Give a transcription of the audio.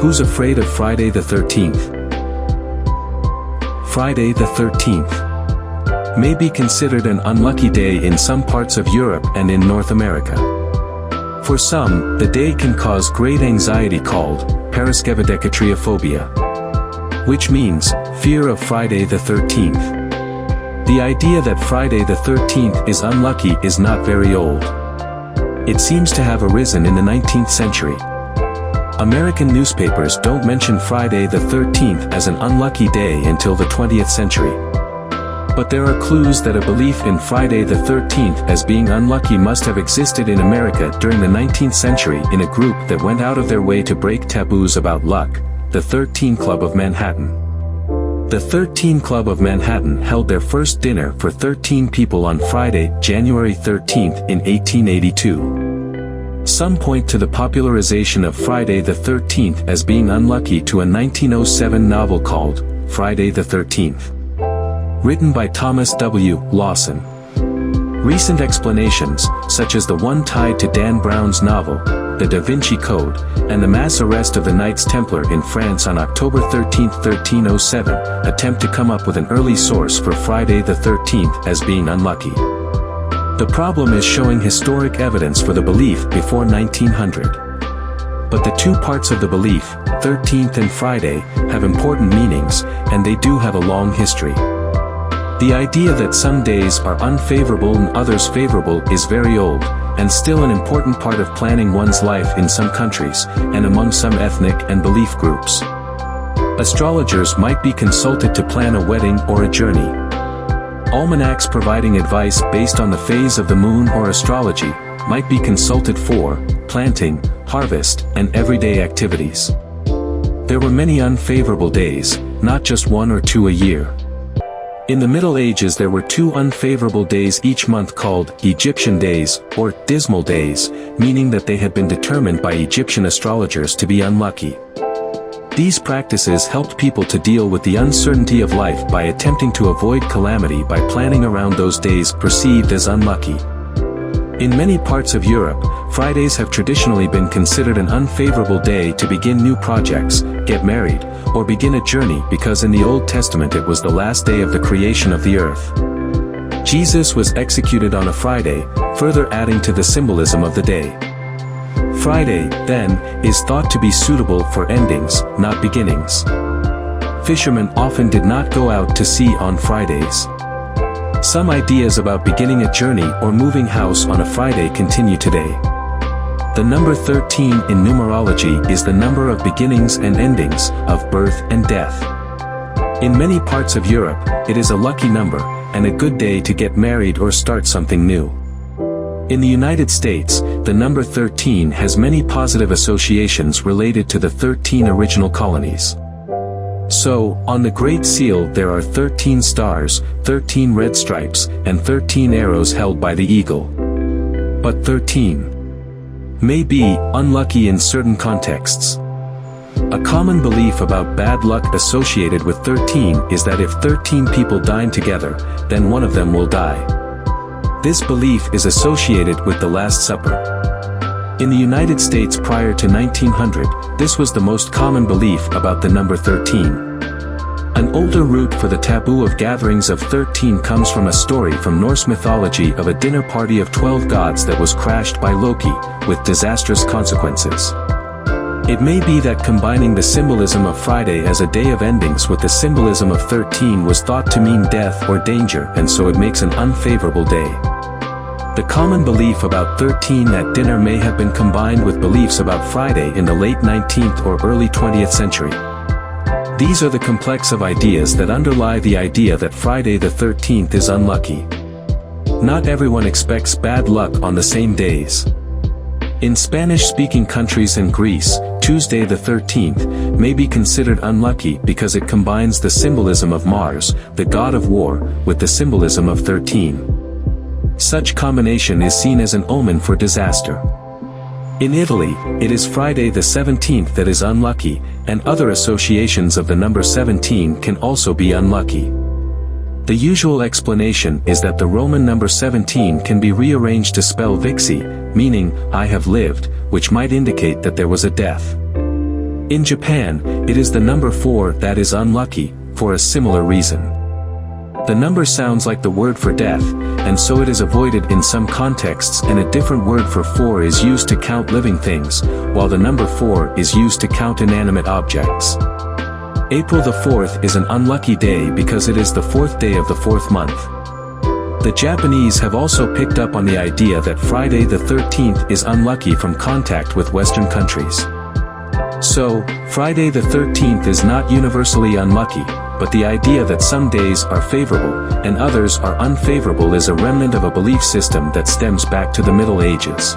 who's afraid of Friday the 13th? Friday the 13th may be considered an unlucky day in some parts of Europe and in North America. For some, the day can cause great anxiety called paraskevidekatriaphobia, which means fear of Friday the 13th. The idea that Friday the 13th is unlucky is not very old. It seems to have arisen in the 19th century. American newspapers don't mention Friday the 13th as an unlucky day until the 20th century. But there are clues that a belief in Friday the 13th as being unlucky must have existed in America during the 19th century in a group that went out of their way to break taboos about luck, the 13 Club of Manhattan. The 13 Club of Manhattan held their first dinner for 13 people on Friday, January 13th in 1882. Some point to the popularization of Friday the 13th as being unlucky to a 1907 novel called Friday the 13th, written by Thomas W. Lawson. Recent explanations, such as the one tied to Dan Brown's novel, The Da Vinci Code, and the mass arrest of the Knights Templar in France on October 13, 1307, attempt to come up with an early source for Friday the 13th as being unlucky. The problem is showing historic evidence for the belief before 1900. But the two parts of the belief, 13th and Friday, have important meanings, and they do have a long history. The idea that some days are unfavorable and others favorable is very old, and still an important part of planning one's life in some countries, and among some ethnic and belief groups. Astrologers might be consulted to plan a wedding or a journey. Almanacs providing advice based on the phase of the moon or astrology might be consulted for planting, harvest, and everyday activities. There were many unfavorable days, not just one or two a year. In the Middle Ages there were two unfavorable days each month called Egyptian days, or dismal days, meaning that they had been determined by Egyptian astrologers to be unlucky. These practices helped people to deal with the uncertainty of life by attempting to avoid calamity by planning around those days perceived as unlucky. In many parts of Europe, Fridays have traditionally been considered an unfavorable day to begin new projects, get married, or begin a journey because in the Old Testament it was the last day of the creation of the earth. Jesus was executed on a Friday, further adding to the symbolism of the day. Friday, then, is thought to be suitable for endings, not beginnings. Fishermen often did not go out to sea on Fridays. Some ideas about beginning a journey or moving house on a Friday continue today. The number 13 in numerology is the number of beginnings and endings, of birth and death. In many parts of Europe, it is a lucky number, and a good day to get married or start something new. In the United States, the number 13 has many positive associations related to the 13 original colonies. So, on the Great Seal there are 13 stars, 13 red stripes, and 13 arrows held by the eagle. But 13 may be unlucky in certain contexts. A common belief about bad luck associated with 13 is that if 13 people dine together, then one of them will die. This belief is associated with the Last Supper. In the United States prior to 1900, this was the most common belief about the number 13. An older root for the taboo of gatherings of 13 comes from a story from Norse mythology of a dinner party of 12 gods that was crashed by Loki, with disastrous consequences. It may be that combining the symbolism of Friday as a day of endings with the symbolism of 13 was thought to mean death or danger, and so it makes an unfavorable day. The common belief about 13 at dinner may have been combined with beliefs about Friday in the late 19th or early 20th century. These are the complex of ideas that underlie the idea that Friday the 13th is unlucky. Not everyone expects bad luck on the same days. In Spanish-speaking countries and Greece, Tuesday the 13th may be considered unlucky because it combines the symbolism of Mars, the god of war, with the symbolism of 13. Such combination is seen as an omen for disaster. In Italy, it is Friday the 17th that is unlucky, and other associations of the number 17 can also be unlucky. The usual explanation is that the Roman number 17 can be rearranged to spell vixi, meaning, I have lived, which might indicate that there was a death. In Japan, it is the number 4 that is unlucky, for a similar reason. The number sounds like the word for death, and so it is avoided in some contexts, and a different word for 4 is used to count living things, while the number 4 is used to count inanimate objects. April the 4th is an unlucky day because it is the 4th day of the 4th month. The Japanese have also picked up on the idea that Friday the 13th is unlucky from contact with Western countries. So, Friday the 13th is not universally unlucky, but the idea that some days are favorable, and others are unfavorable is a remnant of a belief system that stems back to the Middle Ages.